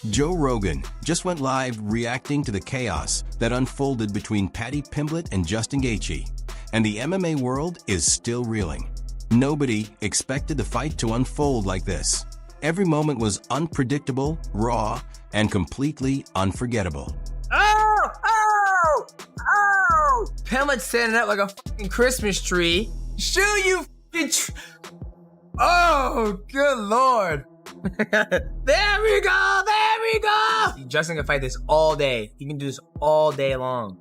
Joe Rogan just went live reacting to the chaos that unfolded between Paddy Pimblett and Justin Gaethje, and the MMA world is still reeling. Nobody expected the fight to unfold like this. Every moment was unpredictable, raw, and completely unforgettable. Oh! Oh! Oh! Pimblett's standing up like a fucking Christmas tree. Shoot, you fucking Oh, good lord. There we go! There we go! Justin can fight this all day. He can do this all day long.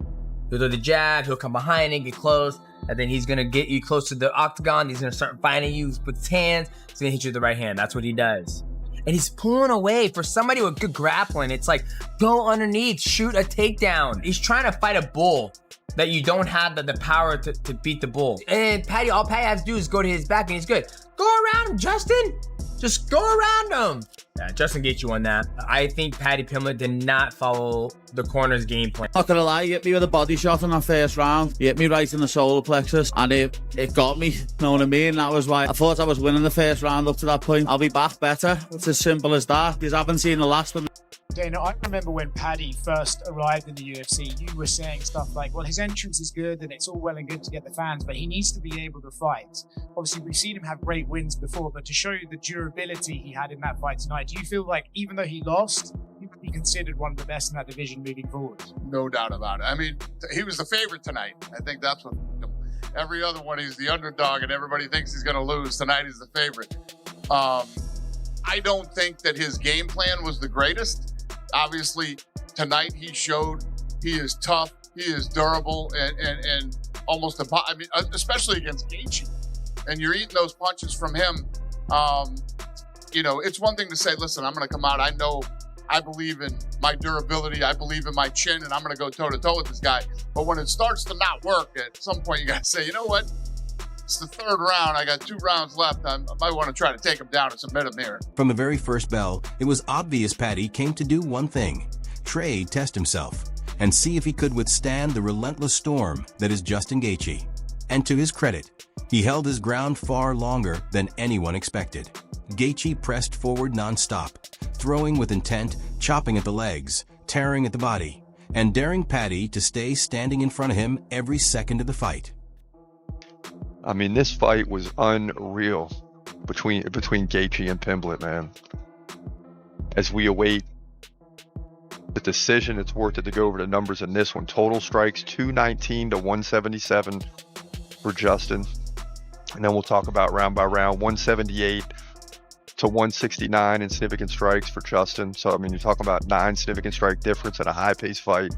He'll do the jab, he'll come behind it, get close, and then he's gonna get you close to the octagon. He's gonna start fighting you with his hands. He's gonna hit you with the right hand. That's what he does. And he's pulling away. For somebody with good grappling, it's like, go underneath, shoot a takedown. He's trying to fight a bull that you don't have the power to beat the bull. And all Paddy has to do is go to his back and he's good. Go around him, Justin. Just go around him. Yeah, Justin Gaethje won that. I think Paddy Pimblett did not follow the corner's game plan. Not gonna lie, he hit me with a body shot in that first round. He hit me right in the solar plexus and it got me, you know what I mean? That was why I thought I was winning the first round up to that point. I'll be back better. It's as simple as that. Because I haven't seen the last of me. Dana, I remember when Paddy first arrived in the UFC, you were saying stuff like, well, his entrance is good and it's all well and good to get the fans, but he needs to be able to fight. Obviously, we've seen him have great wins before, but to show you the durability he had in that fight tonight, do you feel like even though he lost, he could be considered one of the best in that division moving forward? No doubt about it. I mean, he was the favorite tonight. I think that's what every other one, he's the underdog and everybody thinks he's going to lose. Tonight he's the favorite. I don't think that his game plan was the greatest. Obviously, tonight he showed he is tough, he is durable, and almost I mean, especially against Gaethje. And you're eating those punches from him. You know, it's one thing to say, listen, I'm going to come out. I know I believe in my durability. I believe in my chin, and I'm going to go toe-to-toe with this guy. But when it starts to not work, at some point you got to say, you know what? It's the third round. I got 2 rounds left. I might want to try to take him down and submit him here. From the very first bell, it was obvious Paddy came to do one thing: test himself and see if he could withstand the relentless storm that is Justin Gaethje. And to his credit, he held his ground far longer than anyone expected. Gaethje pressed forward nonstop, throwing with intent, chopping at the legs, tearing at the body, and daring Paddy to stay standing in front of him every second of the fight. I mean, this fight was unreal between Gaethje and Pimblett, man. As we await the decision, it's worth it to go over the numbers in this one. Total strikes, 219 to 177 for Justin. And then we'll talk about round by round, 178 to 169 in significant strikes for Justin. So, I mean, you're talking about 9 significant strike difference in a high-paced fight.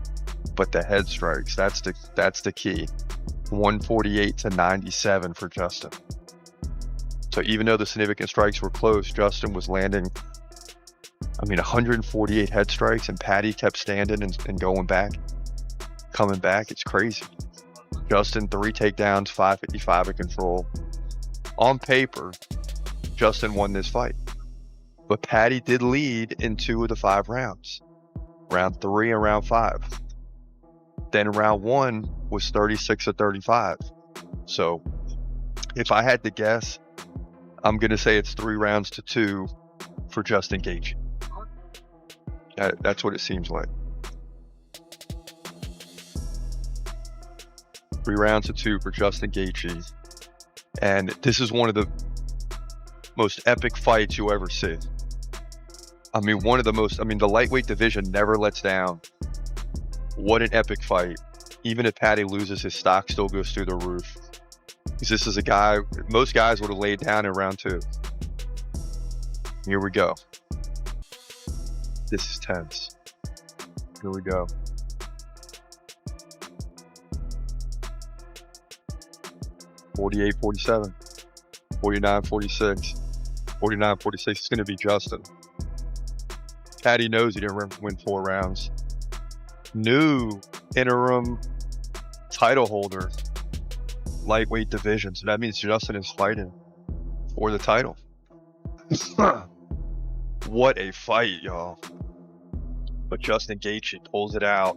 But the head strikes, that's the key. 148 to 97 for Justin. So even though the significant strikes were close, Justin was landing, 148 head strikes, and Paddy kept standing and going back, coming back. It's crazy. Justin, 3 takedowns, 555 of control. On paper, Justin won this fight. But Paddy did lead in 2 of the 5 rounds. Round 3 and round 5. Then round 1 was 36 to 35. So if I had to guess, I'm going to say it's 3 rounds to 2 for Justin Gaethje. That's what it seems like. 3 rounds to 2 for Justin Gaethje. And this is one of the most epic fights you'll ever see. The lightweight division never lets down. What an epic fight. Even if Paddy loses, his stock still goes through the roof. Because this is a guy, most guys would have laid down in round 2. Here we go. This is tense. Here we go. $48, $47, $49, $46, $49, $46. It's going to be Justin. Paddy knows he didn't win 4 rounds. New interim title holder, lightweight division. So that means Justin is fighting for the title. What a fight, y'all. But Justin Gaethje pulls it out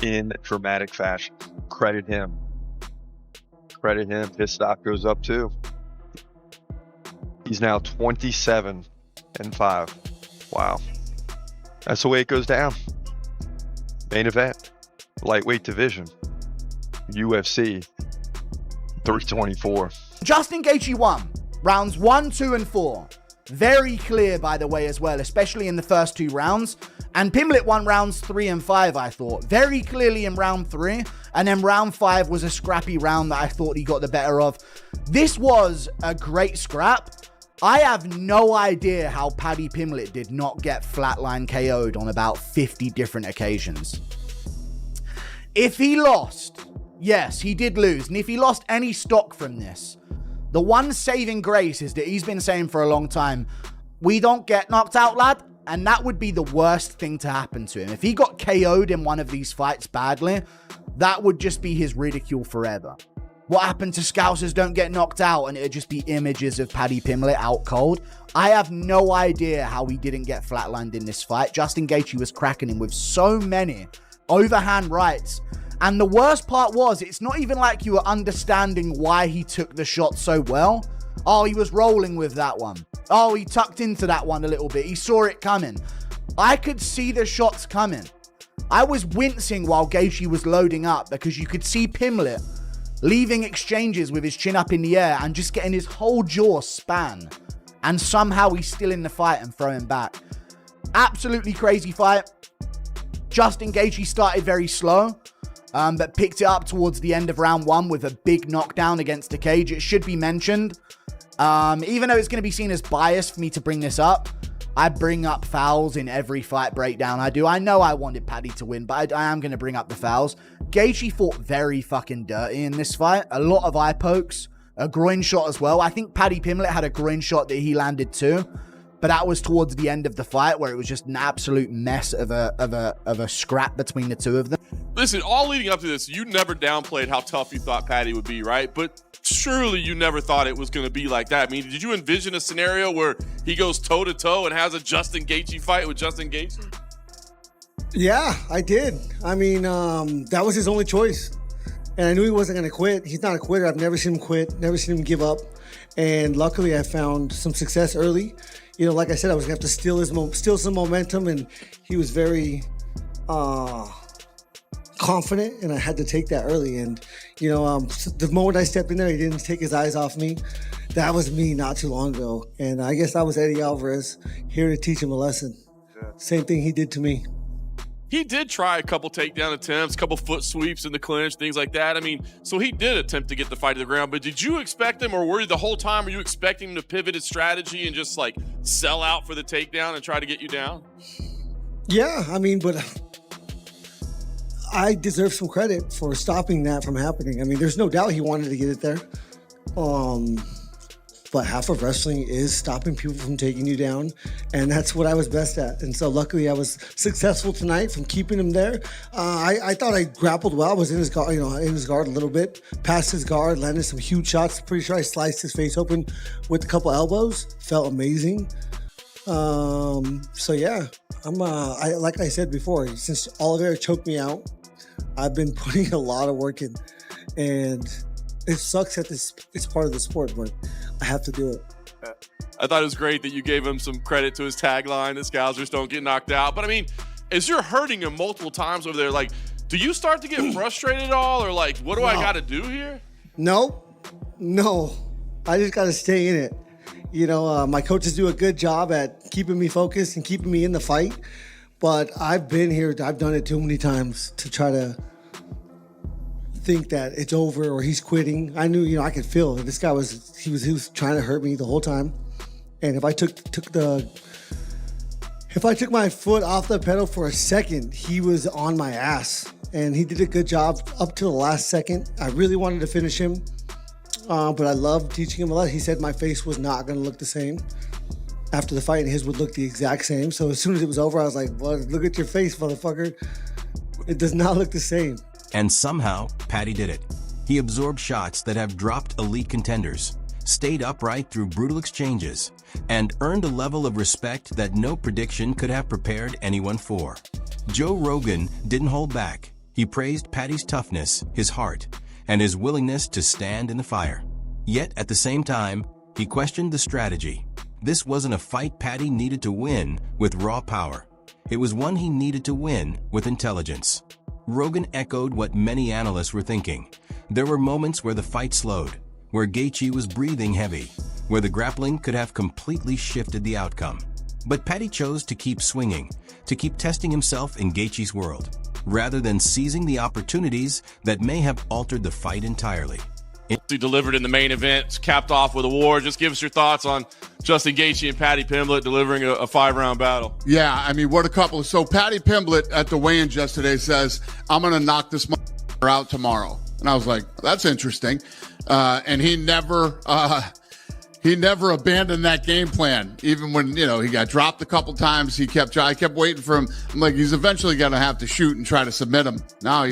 in dramatic fashion. Credit him. Credit him. His stock goes up too. He's now 27-5. Wow. That's the way it goes down. Main event, lightweight division, UFC 324. Justin Gaethje won rounds 1, 2, and 4. Very clear, by the way, as well, especially in the first 2 rounds. And Pimblett won rounds 3 and 5, I thought. Very clearly in round 3. And then round 5 was a scrappy round that I thought he got the better of. This was a great scrap. I have no idea how Paddy Pimblett did not get flatline KO'd on about 50 different occasions. If he lost, yes, he did lose. And if he lost any stock from this, the one saving grace is that he's been saying for a long time, we don't get knocked out, lad. And that would be the worst thing to happen to him. If he got KO'd in one of these fights badly, that would just be his ridicule forever. What happened to Scousers don't get knocked out, and it'd just be images of Paddy Pimblett out cold. I have no idea how he didn't get flatlined in this fight. Justin Gaethje was cracking him with so many overhand rights. And the worst part was, it's not even like you were understanding why he took the shot so well. Oh, he was rolling with that one. Oh, he tucked into that one a little bit. He saw it coming. I could see the shots coming. I was wincing while Gaethje was loading up because you could see Pimblett leaving exchanges with his chin up in the air and just getting his whole jaw span. And somehow he's still in the fight and throwing back. Absolutely crazy fight. Justin Gaethje started very slow, but picked it up towards the end of round 1 with a big knockdown against the cage. It should be mentioned, even though it's going to be seen as biased for me to bring this up, I bring up fouls in every fight breakdown I do. I know I wanted Paddy to win, but I am going to bring up the fouls. Gaethje fought very fucking dirty in this fight. A lot of eye pokes, a groin shot as well. I think Paddy Pimblett had a groin shot that he landed too, but that was towards the end of the fight where it was just an absolute mess of a scrap between the two of them. Listen, all leading up to this, you never downplayed how tough you thought Paddy would be, right? But surely you never thought it was going to be like that. I mean, did you envision a scenario where he goes toe-to-toe and has a Justin Gaethje fight with Justin Gaethje? Yeah, I did. I mean, that was his only choice. And I knew he wasn't going to quit. He's not a quitter. I've never seen him quit, never seen him give up. And luckily, I found some success early. You know, like I said, I was going to have to steal some momentum, and he was very confident, and I had to take that early. And, you know, the moment I stepped in there, he didn't take his eyes off me. That was me not too long ago. And I guess I was Eddie Alvarez, here to teach him a lesson. Yeah. Same thing he did to me. He did try a couple takedown attempts, a couple foot sweeps in the clinch, things like that. I mean, so he did attempt to get the fight to the ground, but did you expect him, or were you the whole time, were you expecting him to pivot his strategy and just like sell out for the takedown and try to get you down? Yeah, I mean, but I deserve some credit for stopping that from happening. I mean, there's no doubt he wanted to get it there. But half of wrestling is stopping people from taking you down, and that's what I was best at. And so luckily I was successful tonight from keeping him there. I thought I grappled well. I was in his guard, in his guard a little bit, past his guard, landed some huge shots. Pretty sure I sliced his face open with a couple elbows. Felt amazing. So yeah, like I said before, since Oliveira choked me out, I've been putting a lot of work in, and it sucks that it's part of the sport, but I have to do it. I thought it was great that you gave him some credit to his tagline, that Scousers don't get knocked out. But I mean, as you're hurting him multiple times over there, like, do you start to get frustrated at all? Or like, what do I got to do here? No. I just got to stay in it. You know, my coaches do a good job at keeping me focused and keeping me in the fight. But I've been here, I've done it too many times to try to think that it's over or he's quitting. I knew, I could feel that this guy was trying to hurt me the whole time. And if I took my foot off the pedal for a second, he was on my ass. And he did a good job up to the last second. I really wanted to finish him, but I loved teaching him a lot. He said my face was not going to look the same after the fight, and his would look the exact same. So as soon as it was over, I was like, well, look at your face, motherfucker. It does not look the same. And somehow, Paddy did it. He absorbed shots that have dropped elite contenders, stayed upright through brutal exchanges, and earned a level of respect that no prediction could have prepared anyone for. Joe Rogan didn't hold back. He praised Paddy's toughness, his heart, and his willingness to stand in the fire. Yet, at the same time, he questioned the strategy. This wasn't a fight Paddy needed to win with raw power. It was one he needed to win with intelligence. Rogan echoed what many analysts were thinking. There were moments where the fight slowed, where Gaethje was breathing heavy, where the grappling could have completely shifted the outcome. But Paddy chose to keep swinging, to keep testing himself in Gaethje's world, rather than seizing the opportunities that may have altered the fight entirely. He delivered in the main event, capped off with a war. Just give us your thoughts on Justin Gaethje and Paddy Pimblett delivering a 5-round battle. Yeah, I mean, what a couple. So Paddy Pimblett at the weigh-ins yesterday says, I'm going to knock this motherfucker out tomorrow. And I was like, that's interesting. And he never abandoned that game plan. Even when, he got dropped a couple times, I kept waiting for him. I'm like, he's eventually going to have to shoot and try to submit him. Now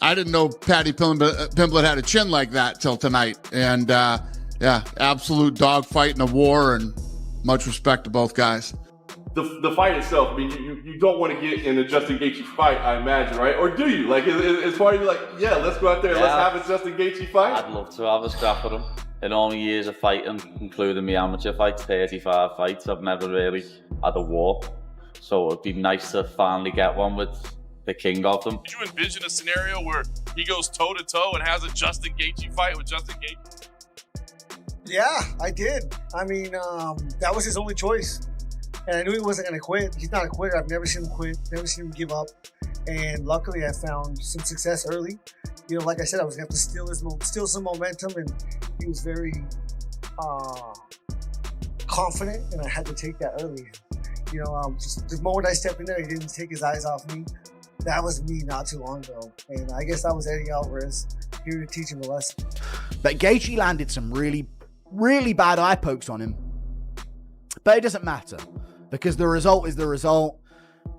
I didn't know Paddy Pimblett had a chin like that till tonight. And, absolute dogfight and a war, and much respect to both guys. The fight itself, I mean, you don't want to get in a Justin Gaethje fight, I imagine, right? Or do you? Like, is part of you like, yeah, let's go out there and let's have a Justin Gaethje fight? I'd love to have a scrap with him. In all my years of fighting, including my amateur fights, 35 fights, I've never really had a war. So it'd be nice to finally get one with the king of them. Did you envision a scenario where he goes toe-to-toe and has a Justin Gaethje fight with Justin Gaethje? Yeah, I did. I mean, that was his only choice. And I knew he wasn't going to quit. He's not a quitter. I've never seen him quit, never seen him give up. And luckily, I found some success early. Like I said, I was going to have to steal some momentum, and he was very confident, and I had to take that early. Just the moment I stepped in there, he didn't take his eyes off me. That was me not too long ago. And I guess that was Eddie Alvarez here to teach him a lesson. But Gaethje landed some really, really bad eye pokes on him. But it doesn't matter, because the result is the result.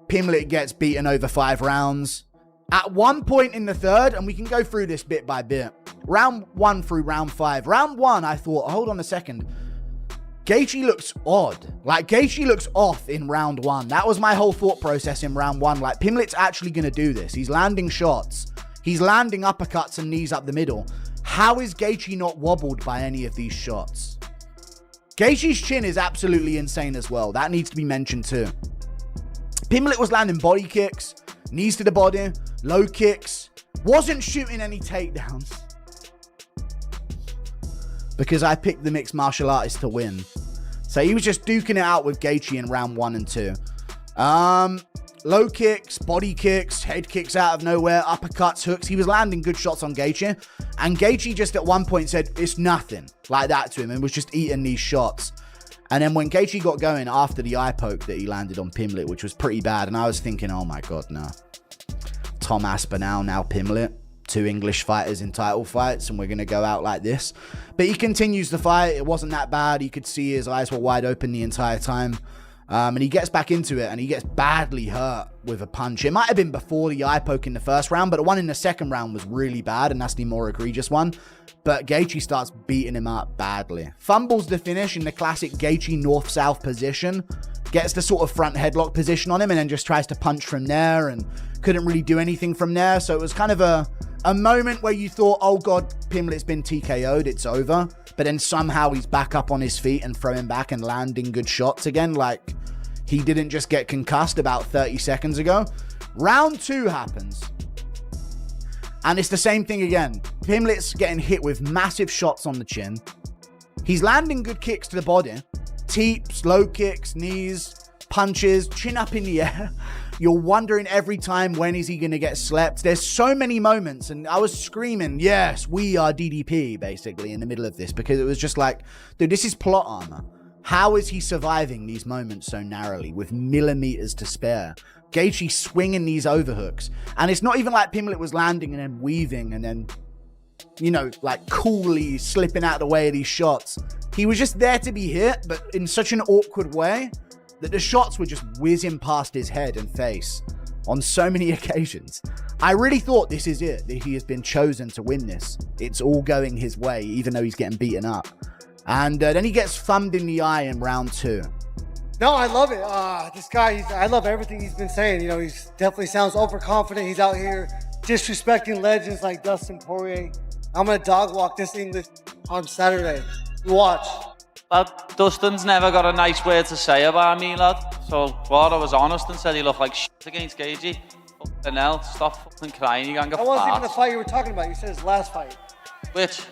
Pimblett gets beaten over 5 rounds. At one point in the third, and we can go through this bit by bit, round 1 through round 5. Round 1, I thought, hold on a second. Gaethje looks odd. Like, Gaethje looks off in round 1. That was my whole thought process in round 1. Like, Pimblett's actually going to do this. He's landing shots. He's landing uppercuts and knees up the middle. How is Gaethje not wobbled by any of these shots? Gaethje's chin is absolutely insane as well. That needs to be mentioned too. Pimblett was landing body kicks, knees to the body, low kicks. Wasn't shooting any takedowns. Because I picked the mixed martial artist to win. So he was just duking it out with Gaethje in round 1 and 2. Low kicks, body kicks, head kicks out of nowhere, uppercuts, hooks. He was landing good shots on Gaethje. And Gaethje just at one point said, it's nothing, like that to him, and was just eating these shots. And then when Gaethje got going after the eye poke that he landed on Pimblett, which was pretty bad, and I was thinking, oh my God, no. Tom Aspinall, now Pimblett. 2 English fighters in title fights, and we're going to go out like this. But he continues the fight. It wasn't that bad. You could see his eyes were wide open the entire time. And he gets back into it, and he gets badly hurt with a punch. It might have been before the eye poke in the first round, but the one in the second round was really bad, and that's the more egregious one. But Gaethje starts beating him up badly. Fumbles the finish in the classic Gaethje north-south position. Gets the sort of front headlock position on him, and then just tries to punch from there, and couldn't really do anything from there. So it was kind of a moment where you thought, oh God, Pimblett's been TKO'd, it's over. But then somehow he's back up on his feet and throwing back and landing good shots again. Like, he didn't just get concussed about 30 seconds ago. Round 2 happens. And it's the same thing again. Pimblett's getting hit with massive shots on the chin. He's landing good kicks to the body. Teeps, low kicks, knees, punches, chin up in the air. You're wondering every time, when is he going to get slept? There's so many moments, and I was screaming, yes, we are DDP, basically, in the middle of this, because it was just like, dude, this is plot armor. How is he surviving these moments so narrowly with millimeters to spare? Gaethje swinging these overhooks. And it's not even like Pimblett was landing and then weaving and then, like coolly slipping out of the way of these shots. He was just there to be hit, but in such an awkward way that the shots were just whizzing past his head and face on so many occasions. I really thought this is it, that he has been chosen to win this. It's all going his way, even though he's getting beaten up. And then he gets thumbed in the eye in round 2. No, I love it. This guy, I love everything he's been saying. He's definitely sounds overconfident. He's out here disrespecting legends like Dustin Poirier. I'm going to dog walk this English on Saturday. Watch. Well, Dustin's never got a nice word to say about me, lad. So, what I was honest and said he looked like shit against Gaethje. Fucking hell, stop fucking crying, you ganga That wasn't even the fart. fight you were talking about. You said his last fight. Which?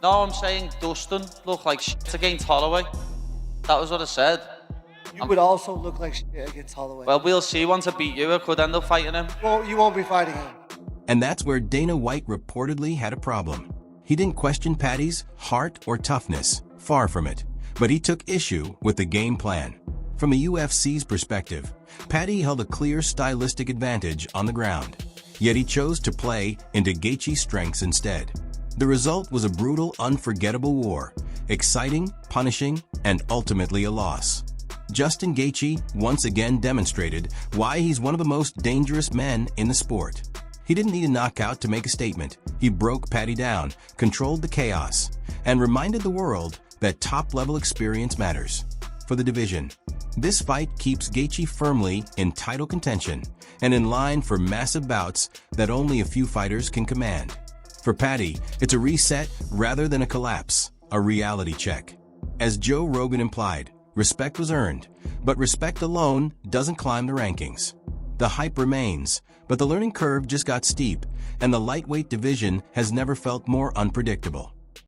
No, I'm saying Dustin looked like shit against Holloway. That was what I said. You would also look like shit against Holloway. Well, we'll see. Once I beat you, I could end up fighting him. Well, you won't be fighting him. And that's where Dana White reportedly had a problem. He didn't question Paddy's heart or toughness, far from it, but he took issue with the game plan. From a UFC's perspective, Paddy held a clear stylistic advantage on the ground, yet he chose to play into Gaethje's strengths instead. The result was a brutal, unforgettable war, exciting, punishing, and ultimately a loss. Justin Gaethje once again demonstrated why he's one of the most dangerous men in the sport. He didn't need a knockout to make a statement. He broke Paddy down, controlled the chaos, and reminded the world that top-level experience matters. For the division, this fight keeps Gaethje firmly in title contention and in line for massive bouts that only a few fighters can command. For Paddy, it's a reset rather than a collapse, a reality check. As Joe Rogan implied, respect was earned, but respect alone doesn't climb the rankings. The hype remains, but the learning curve just got steep, and the lightweight division has never felt more unpredictable.